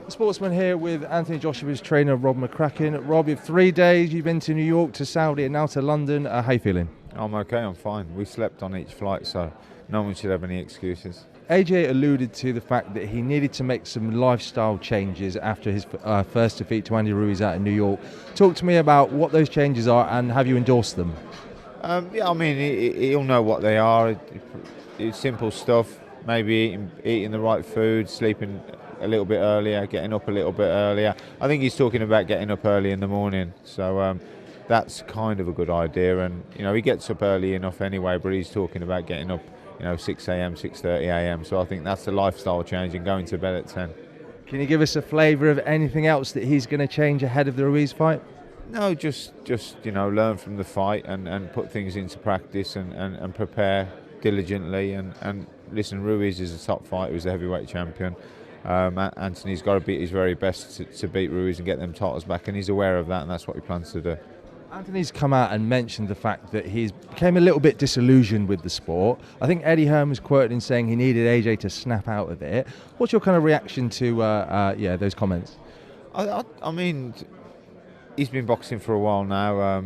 Sportsman here with Anthony Joshua's trainer, Rob McCracken. Rob, you've 3 days, you've been to New York, to Saudi and now to London. How you feeling? I'm okay, I'm fine. We slept on each flight, so no one should have any excuses. AJ alluded to the fact that he needed to make some lifestyle changes after his first defeat to Andy Ruiz out in New York. Talk to me about what those changes are and have you endorsed them? Yeah, I mean, he'll know what they are. It's simple stuff, maybe eating the right food, sleeping a little bit earlier, getting up a little bit earlier. I think he's talking about getting up early in the morning, so that's kind of a good idea. And he gets up early enough anyway, but he's talking about getting up 6 a.m, 6:30 a.m. So I think that's a lifestyle change, and going to bed at 10. Can you give us a flavour of anything else that he's going to change ahead of the Ruiz fight? No, just learn from the fight and put things into practice and prepare diligently. And listen, Ruiz is a top fighter, he's a heavyweight champion. Anthony's got to beat his very best to beat Ruiz and get them titles back, and he's aware of that, and that's what he plans to do. Anthony's come out and mentioned the fact that he's became a little bit disillusioned with the sport. I think Eddie Hearn was quoted in saying he needed AJ to snap out of it. What's your kind of reaction to those comments? I mean, he's been boxing for a while now.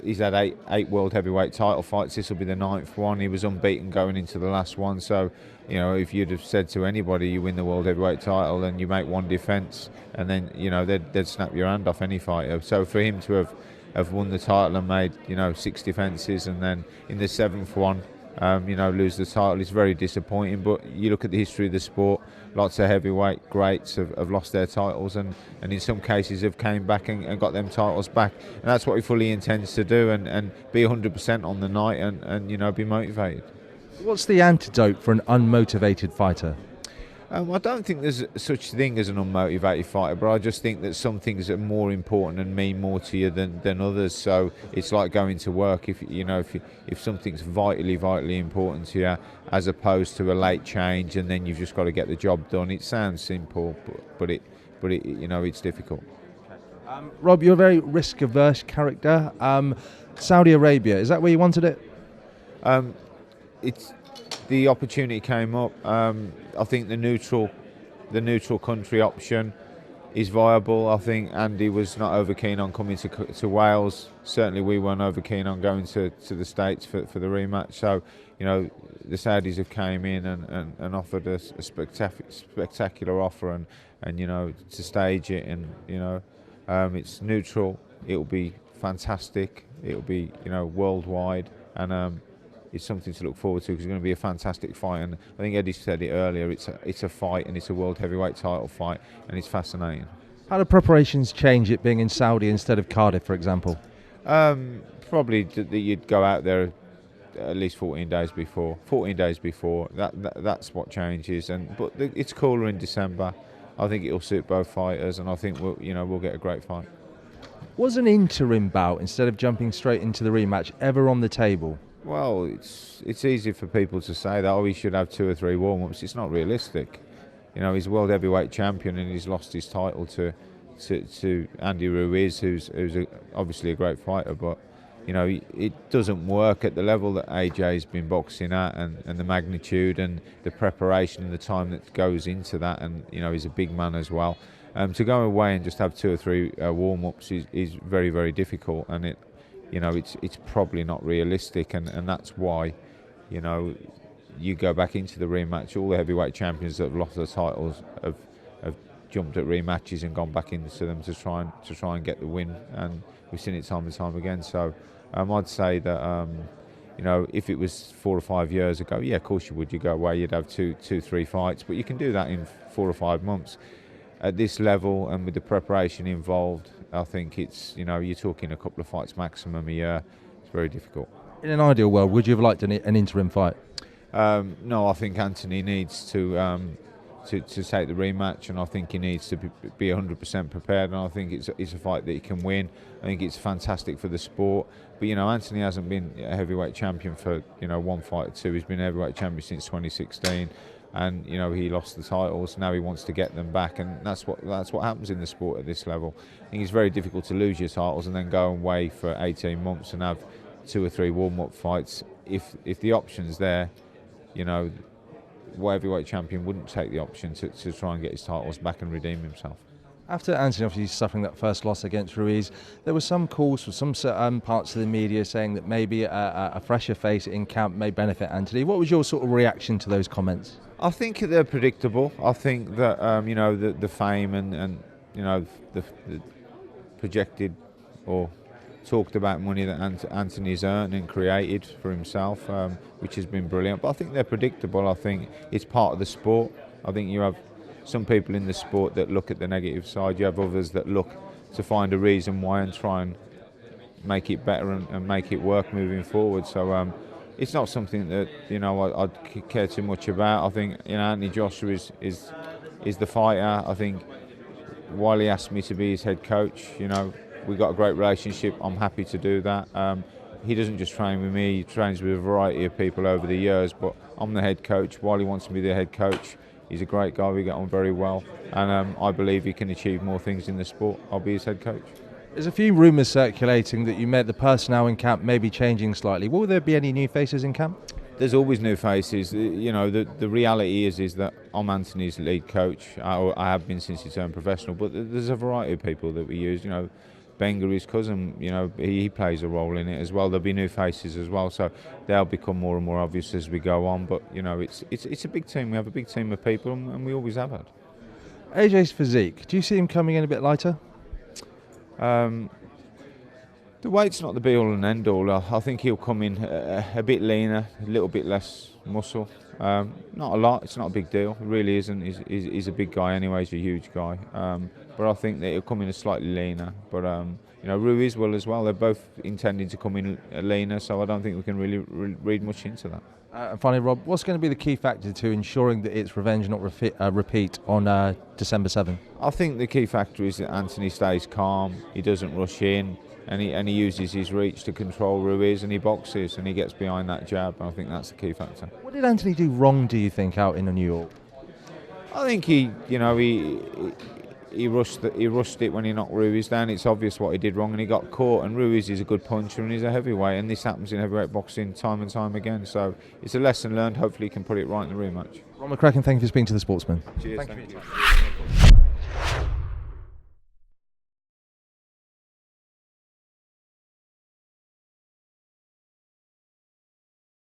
He's had eight world heavyweight title fights. This will be the 9th one. He was unbeaten going into the last one. So, if you'd have said to anybody you win the world heavyweight title and you make one defence, and then they'd snap your hand off any fighter. So for him to have won the title and made 6 defences, and then in the 7th one lose the title, is very disappointing. But you look at the history of the sport, lots of heavyweight greats have lost their titles, and in some cases have came back and got them titles back, and that's what he fully intends to do, and be 100% on the night, and be motivated. What's the antidote for an unmotivated fighter? I don't think there's such thing as an unmotivated fighter, but I just think that some things are more important and mean more to you than others. So it's like going to work. If something's vitally important to you, as opposed to a late change and then you've just got to get the job done. It sounds simple, but it's difficult. Rob, you're a very risk-averse character. Saudi Arabia, is that where you wanted it? The opportunity came up. I think the neutral country option is viable. I think Andy was not over keen on coming to Wales. Certainly we weren't over keen on going to the States for the rematch. So, the Saudis have came in and offered us a spectacular offer, and to stage it, and it's neutral. It'll be fantastic. It'll be worldwide, and it's something to look forward to, because it's going to be a fantastic fight. And I think Eddie said it earlier, it's a fight, and it's a world heavyweight title fight, and it's fascinating. How do preparations change, it being in Saudi instead of Cardiff, for example? Probably that you'd go out there at least 14 days before. That's what changes. But it's cooler in December. I think it'll suit both fighters, and I think we'll get a great fight. Was an interim bout, instead of jumping straight into the rematch, ever on the table? Well, it's easy for people to say that, he should have 2 or 3 warm-ups. It's not realistic. He's a world heavyweight champion, and he's lost his title to Andy Ruiz, who's obviously a great fighter. But it doesn't work at the level that AJ's been boxing at, and the magnitude and the preparation and the time that goes into that. And he's a big man as well. To go away and just have 2 or 3 warm-ups is very, very difficult, and it's probably not realistic, and that's why you go back into the rematch. All the heavyweight champions that have lost their titles have jumped at rematches and gone back into them to try and get the win, and we've seen it time and time again. So I'd say that if it was 4 or 5 years ago, yeah, of course you would. You go away, you'd have 2-3 fights, but you can do that in 4 or 5 months. At this level and with the preparation involved, I think it's you're talking a couple of fights maximum a year. It's very difficult. In an ideal world, would you have liked an interim fight? No, I think Anthony needs to take the rematch, and I think he needs to be 100% prepared. And I think it's a fight that he can win. I think it's fantastic for the sport. But Anthony hasn't been a heavyweight champion for 1 fight or 2. He's been a heavyweight champion since 2016. And he lost the titles. Now he wants to get them back, and that's what happens in the sport at this level. I think it's very difficult to lose your titles and then go away for 18 months and have 2 or 3 warm-up fights. If the option's there, world heavyweight champion wouldn't take the option to try and get his titles back and redeem himself. After Anthony obviously suffering that first loss against Ruiz, there were some calls from some certain parts of the media saying that maybe a fresher face in camp may benefit Anthony. What was your sort of reaction to those comments? I think they're predictable. I think that the fame and the projected or talked about money that Anthony's earned and created for himself, which has been brilliant. But I think they're predictable. I think it's part of the sport. I think you have some people in the sport that look at the negative side. You have others that look to find a reason why and try and make it better and make it work moving forward. So it's not something that I'd care too much about. I think Anthony Joshua is the fighter. I think while he asked me to be his head coach, we got a great relationship. I'm happy to do that. He doesn't just train with me. He trains with a variety of people over the years. But I'm the head coach. While he wants to be the head coach, he's a great guy. We get on very well, and I believe he can achieve more things in the sport. I'll be his head coach. There's a few rumours circulating that the personnel in camp may be changing slightly. Will there be any new faces in camp? There's always new faces. The reality is that I'm Anthony's lead coach. I have been since he turned professional. But there's a variety of people that we use. Benga, his cousin, he plays a role in it as well. There'll be new faces as well, so they'll become more and more obvious as we go on. But it's a big team. We have a big team of people, and we always have had. AJ's physique. Do you see him coming in a bit lighter? The weight's not the be all and end all. I think he'll come in a bit leaner, a little bit less muscle. Not a lot. It's not a big deal. It really isn't. He's a big guy anyway. He's a huge guy. But I think that he'll come in a slightly leaner. But Ruiz will as well. They're both intending to come in leaner, so I don't think we can really read much into that. And finally, Rob, what's going to be the key factor to ensuring that it's revenge, not repeat, on December 7? I think the key factor is that Anthony stays calm. He doesn't rush in. And he uses his reach to control Ruiz, and he boxes and he gets behind that jab. And I think that's the key factor. What did Anthony do wrong, do you think, out in New York? I think he rushed it when he knocked Ruiz down. It's obvious what he did wrong, and he got caught. And Ruiz is a good puncher, and he's a heavyweight, and this happens in heavyweight boxing time and time again. So it's a lesson learned. Hopefully, he can put it right in the rematch. Ron McCracken, thank you for speaking to the Sportsman. Cheers. Thank you.